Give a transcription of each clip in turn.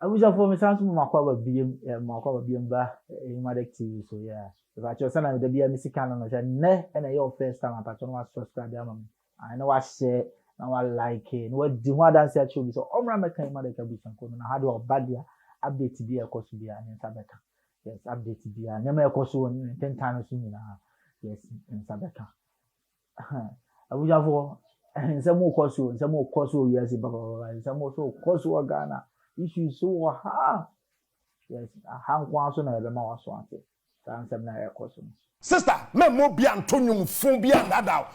I wish for me sounds more quite BM ba Emadek TV. So yeah. If I just send the BM Missicano, I said, ne, and your first time I was subscribe. I know I share, now I like it. What do you dance at you? So, Omra Emadek be some code, and I had a bad update to be a course to be an Sabeka. Yes, update to be a never course 10 times in yes, in Sabeka. I wish for and some more course, some more course, yes, and some more so course Ghana. Issues so hard. Yes, I have one son of the mouse wanted. Sister, me mo bi Antonio fun bi andada.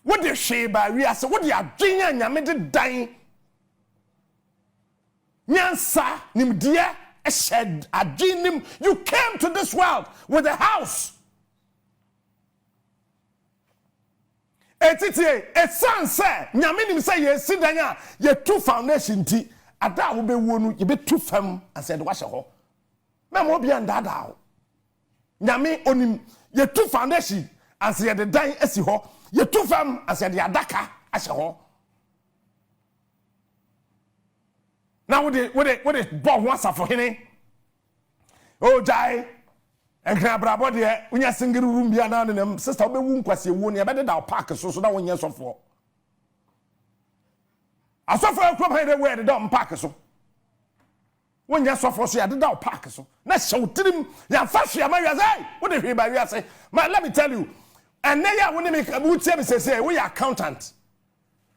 What the she ba wi ase, what the adwenya nyame de dan. Nyansa nim dia e shed adwenim. You came to this world with a house. Etiti e san say nyame nim say ye si dan a ye two foundation ti ada wo be wonu ye be two fam and said wa she ho. Me mo bi andada. Nyame onim ye two foundation and say the dan asi ho ye two fam and say the adaka ashe ho. Now what the boy wants for him. Oh jai and can brabo de unya single room bia na nem sister obe wu nkwase wu ne be da park so na wonya so for asofo club here we the dom park so wonya so for so ya da park so na show tirim ya fashion ma wi say what the hwe ba wi say ma let me tell you and ya woni me wutie me say we accountant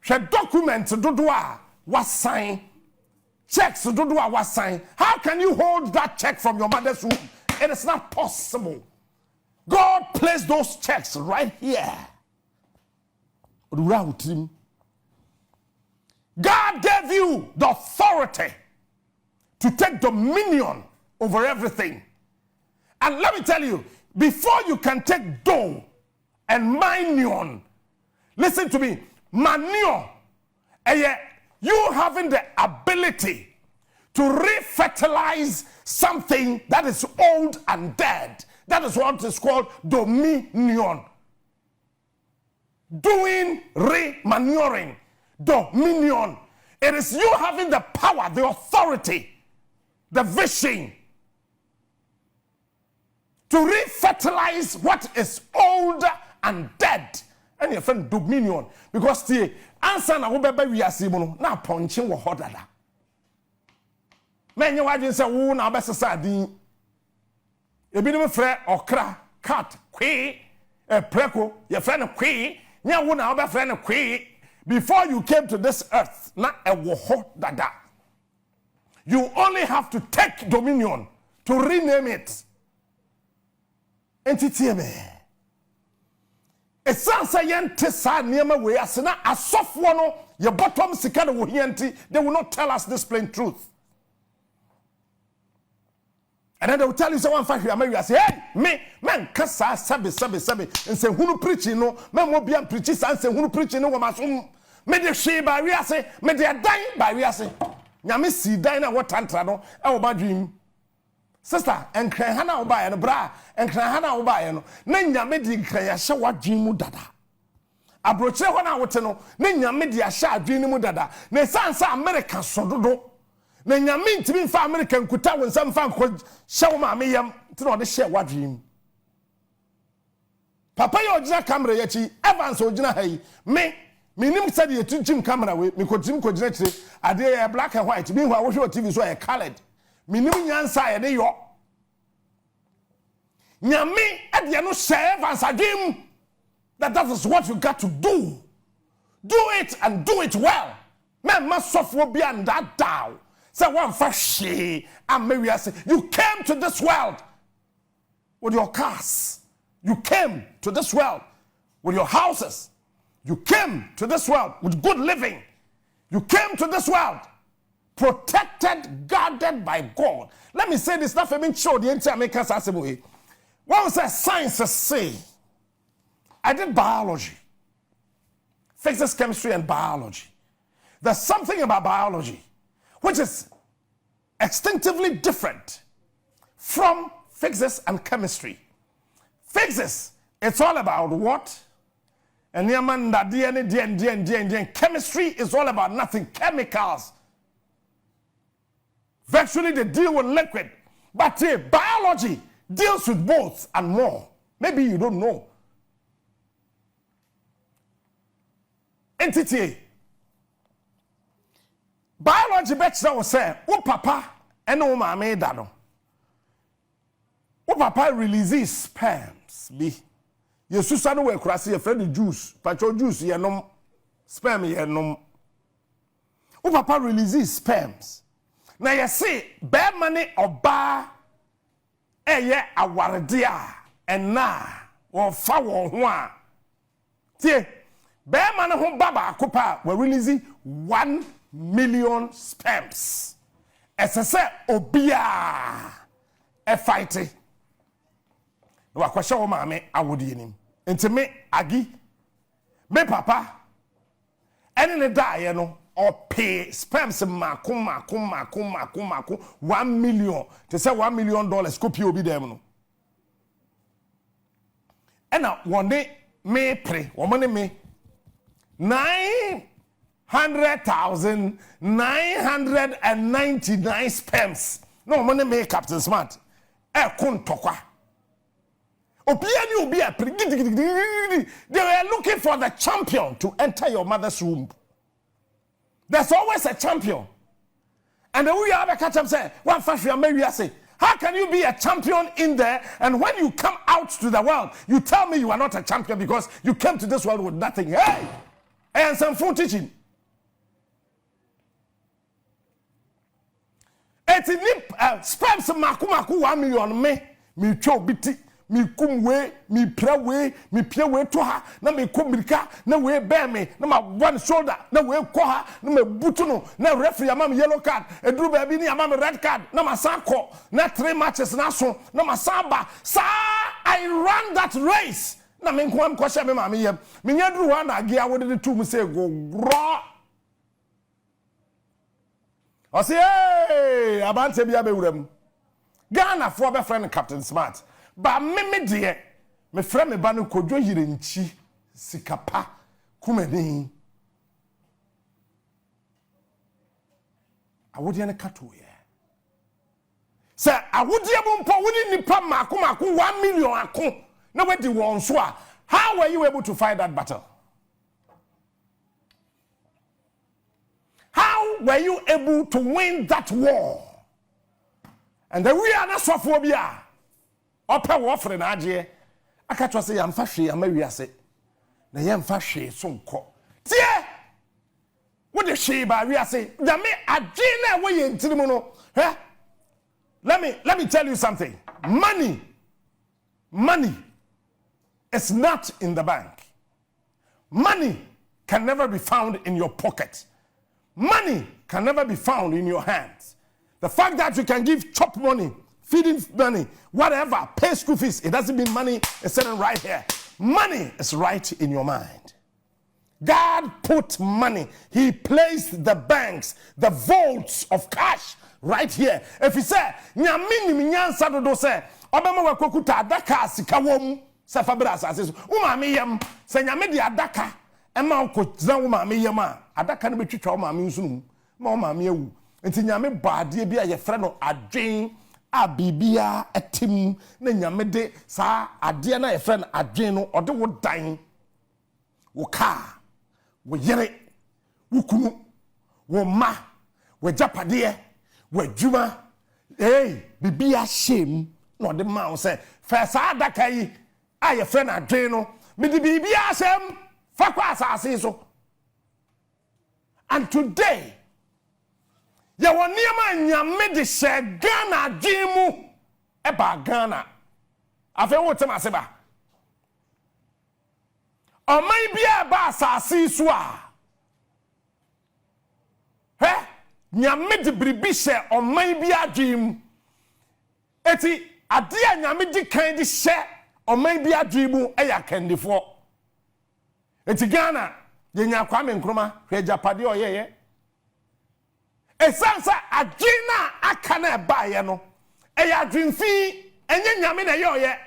she document dodo a was sign checks dodo a was sign. How can you hold that check from your mother's womb? It is not possible. God placed those checks right here. God gave you the authority to take dominion over everything. And let me tell you, before you can take dough and manure, listen to me, manure, you having the ability to refertilize something that is old and dead. That is what is called dominion. Doing re-manuring. Dominion. It is you having the power, the authority, the vision to refertilize what is old and dead. And your friend dominion. Because the answer na wobeba wiase mu no na ponche wo hodada. Menye wadwen se wo na obesesa din. Ebi no frɛ okra, cat, kwe, preko, your friend kwe, nya wo na obefrɛ no kwe. Before you came to this earth, na ewo hodada. You only have to take dominion to rename it. Entity me. It sounds like yentesa niema we asena asofo no ye bottom sika wo hienti. They will not tell us this plain truth. And then they will tell you someone fact you say, hey, me man kasa sabe and say hunu preaching no men mo bia preach and say hunu preaching no wo masom me de hwe ba wi ase me de dan ba wi ase nyame si dan na what tantra no e wo ba dream. Sister, and Krahana Oba and Bra, and Krahana Oba, no, Nanya Medi Krayasha what Jimu Dada. A broche one hour to know, Nanya Media Sha Jimu Dada, Nesansa America Sodo. Nanya mean to be for American Kuta when some fan could show my miyam to know the share what dream. Papa Yojina camera yachi, Evans Ojina Hay, me nim said you to Jim camera with me could Jim could I dare black and white, meanwhile, I was your TV so I colored. Minimum nyansa ye de yo nyame e de no serve as agim that is what you got to do it and do it well men masofo bi and that down say one fa she am you came to this world with your cars, you came to this world with your houses, you came to this world with good living, you came to this world protected, guarded by God. Let me say this, not for me show the entire makers as way. What was that science say? I did biology, physics, chemistry, and biology. There's something about biology which is instinctively different from physics and chemistry. Physics, it's all about what? And chemistry is all about nothing, chemicals. Virtually they deal with liquid. But biology deals with both and more. Maybe you don't know. Entity. Biology bet will say, oh papa, and no mama dano. Oh papa releases sperms. Be. You susano we krasi your friend juice, patro juice, ye nom sperm ye nom. Oh papa releases sperms. Now you see, bear money or bar eye awardia and na or foul one. Tie, bear money home baba kupa were releasing 1 million sperms. As I say, obia a fighting. No, I question my mammy, I would in him. And to me, Agi, me papa, and in the die, you know. Or pay sperms makum 1 million to say $1 million copy will be there. And now one day me pray, one me 900,999 sperms. No money me Captain Smart. Kun tokwa. Opiani will be a they were looking for the champion to enter your mother's womb. There's always a champion. And then we have a catch up say, one fashion America say, how can you be a champion in there? And when you come out to the world, you tell me you are not a champion because you came to this world with nothing. Hey! And some phone teaching. It's in sperms maku 1 million me cho biti. Me kum we, me pray we to her, na me kumrika, na we bear me, na my one shoulder, na we koha, na me butuno, na referee amam yellow card, a drew baby ni amam red card, na my sanko, na 3 matches na so, na my samba, sa I ran that race. Na me kwam kwasha me mami yem, me nyadru one agia wo de 2 me say go raw. I say hey, abante bia be wurem. Ghana for be friend Captain Smart. Ba me de me frɛ me ba no kodwo yirenchi sikapa kumeni awodie ne kato ye sɛ awodie bo mpo woni nipa mako 1 million ako na wedi won so a how were you able to fight that battle? How were you able to win that war? And then we are not sophobia. Opa wo ofre na age aka to say yamfa hwe amawiase na yamfa hwe so nko tie wo de hwe ba wiase da me age na wo ye ntirimu no let me tell you something. Money is not in the bank. Money can never be found in your pocket. Money can never be found in your hands. The fact that you can give chop money, feeding money, whatever, pay school fees, it doesn't mean money is sitting right here. Money is right in your mind. God put money. He placed the banks, the vaults of cash right here. If he said, "Nyamini minyansa dodo se, obama wakokuta adaka sikawom se fabra asase. Umami yam se nyame di adaka ema okozan umami yam a adaka no betwitwa umami nsunu ma umami ewu. Enti nyame baade bia ye frɛ no adwen a bibia etim na nyame de sa ade na ye frɛ no adwen no ode wo dan wo ka wo yere wo kunu wo ma wo japade wo adwuma bibia shem na ode ma wo sɛ fa sa adaka yi a ye frɛ no adwen no me de bibia asem fa kwa asase so. And today ya woniama nyame de hye Ghana adwemu eba Ghana afa wo tem aseba oman bia ba asase so a nyame de bribi hye oman bia adwemu eti ade a nyame de kan de hye oman bia adwemu eya kandefo eti Ghana ye nya Kwame Nkrumah hwe japade oyeye esansa adwina akana baye no eya adwinfi enye nyame na ye oye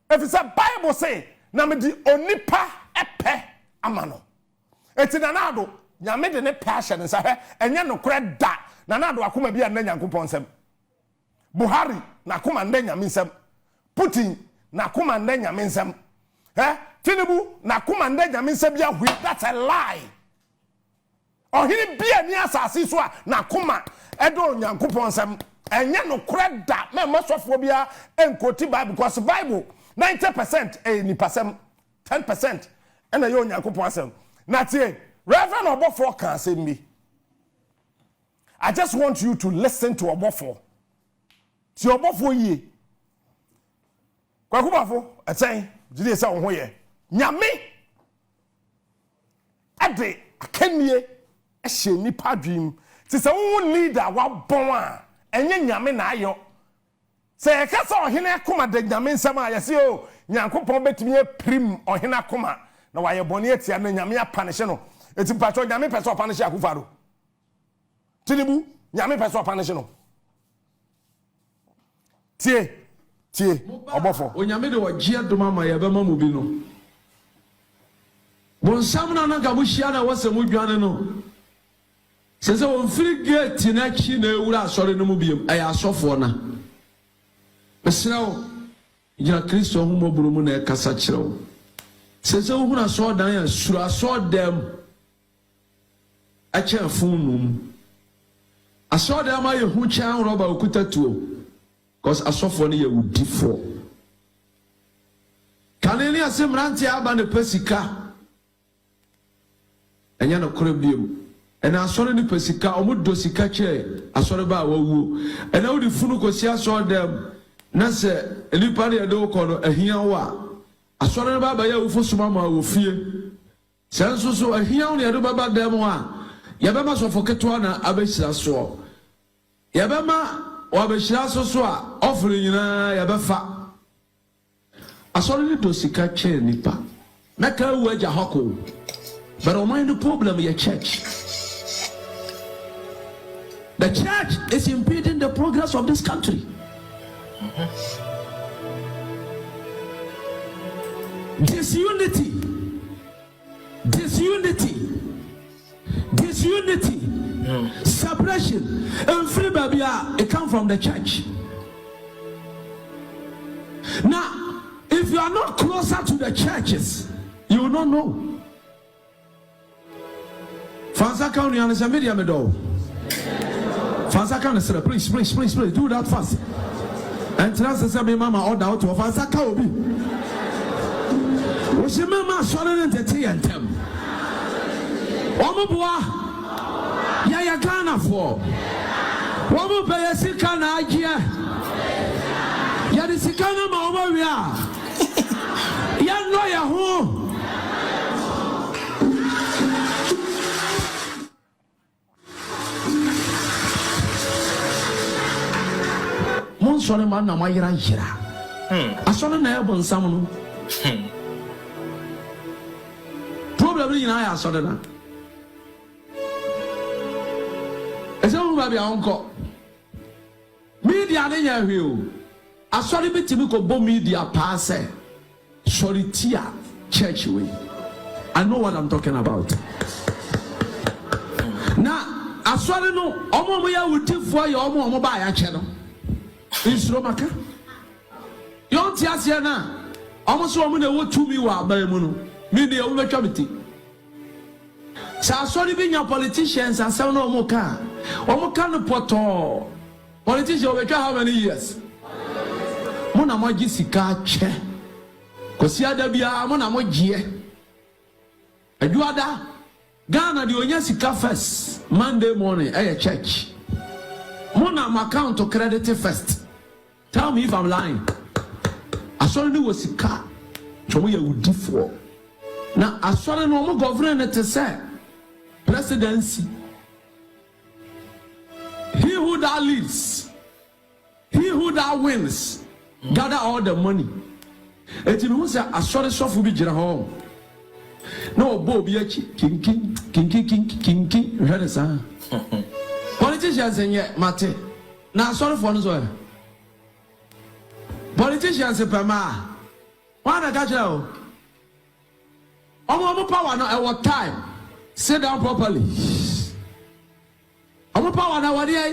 efisa Bible say na me di onipa epe amano eti na nado nyame de ne passion nsa enye no kore da na na do akoma bia na nyankopon nsem Buhari na akoma nda nyame nsem Putin na akoma nda nyame nsem Tinubu na akoma nda nyame nsem bia hwe that's a lie ohini bia ni asase so a na akoma edo nyankopon nsem enye no kreda me masofo bia enkoti Bible because Bible 90% ni pasem 10% ena yo nyankopon nsem na tie Rev Obofour can say me I just want you to listen to Obofour. Si Obofour ye. Kwakubafo, etsen, jide se won ho ye. Nyame ade akanie ehye nipa dwim. Ti se won leader wa bon a enye nyame na ayo. Se e ka se ohene akoma de nyame nsam a yese o, nyankopon betimi prim ohene akoma na wa ye bone atia na nyame apanishe no. Eti pacho nyame pese apanishe akufaro. Tinubu nyame pese apanishe no. Tie Obofour onyame de wagia doma ma ya bema mu bi no bonsam na nka mu hia na wase mu dwane no sese won free gate na chi na ewura asore no mu biem aya asofo na besrawo gira Kristo hu moburu mu na kasa kirewo sese hu na so dan ya sura so dem a che funum aso dem aye hu chan roba okutatuo because asofo ne ye wudi for kaneni asemranti aba ne pesika enya no korebiem ena asore ne pesika omudo sika che asore ba wawu ena wudi funu kosi aso dem na se elipa ne do ko no ahia wa asore ne baba ya wufu suma ma wo fie senso so ahia ne do baba dem a yabema sofo ketwa na abeshira so yabema wabeshira so a offering nyina yabefa asori ni dosika che nipa meka wu aja hoko but on mind the problem your church the church is impeding the progress of this country. Disunity separation and free baby it come from the church. Now if you are not closer to the churches you will not know. Fansa County and the media meadow. Fansa County, please do that fast. And transfer me mama order out to Fansa County. What's your mama swallowing the tea and them? Omobua. Ya Ghana for Womo pay sika na agia ya di sika na ma omo wi a ya no ya ho mon sone man na mayira yira asone na ebo nsam no problem ni na ya asone na uncle media ne nya hwe o asori bitimi ko bo media pass solitia church way. I know what I'm talking about. Na asori no omo ya wutifo ya omo ba ya che no insuro maka yon ti asia na omo so omo na wo tumi wa aban mu no media wo betwa biti sa asori bi nya politicians asem no omo ka no poto politician obetwa how many years mona moji sika che kosi ada bia mona mogie aduada Ghana di onya sika first Monday morning church mona my account to credit first. Tell me if I'm lying. Asori ni wo sika chomo ya wudi for na asori no mo government te say presidency. He who that leads, he who that wins, gather all the money. Eti mi hu say asori sofo bi gira ho. No Bobby king ready sa. Politicians enye mate. Na asori for no so. Politicians pema. Wana ka kira o. Omo power no e what time. Sit down properly. Omo power na wade ai.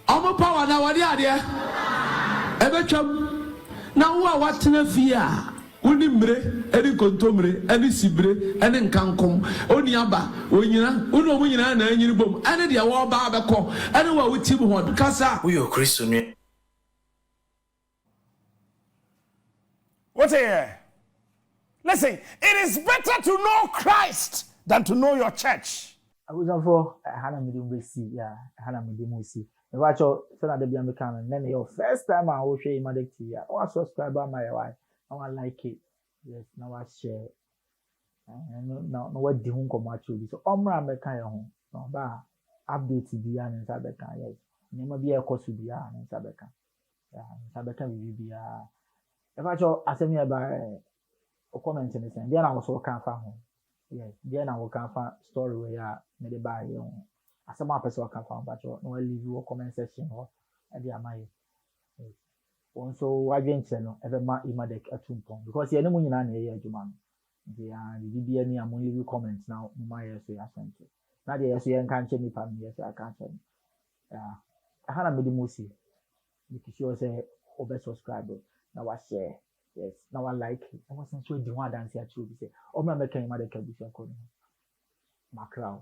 Omo power na wade ade. Ebetwam. Na wo a watena fie a woni mre, eni kontomre, eni sibre, eni nkankom, oni aba, onyina, woni omo nyina na anyini bom, eni de wo ba abekọ, eni wa wutim ho kasa. We are Christian. What's here? Listen, it is better to know Christ than to know your church. I was for Hannah Medium see, yeah, Hannah Medium see. The watch out, Sana de Biamican, and then your first time I will show you Emadek TV. I want to subscribe by my wife. Now I like it. Yes, now I share. And now what the home come actually. So Omra Meka home. No, ba update the an in Sabeka. Yes, never be a course to be an in Sabeka. Yeah, Sabeka will be a. If I show as a by a comment in the same, then I was all can't find home. Yes, then I will can't find story where I made a buy. As a map person can find, but no, I leave you a comment section or at the Amai. So I didn't say no, ever my Emadek at 2 points because you know, you're here, Juman. The BBN, I'm only comments now. My so I sent it. Now, the SN can't change me, yes, I can't change. Yeah, I had a medimusi because she was a over subscriber. Now I share, yes, now I like it. I wasn't sure the one dance here too. Say, oh, my making Emadek, my crowd.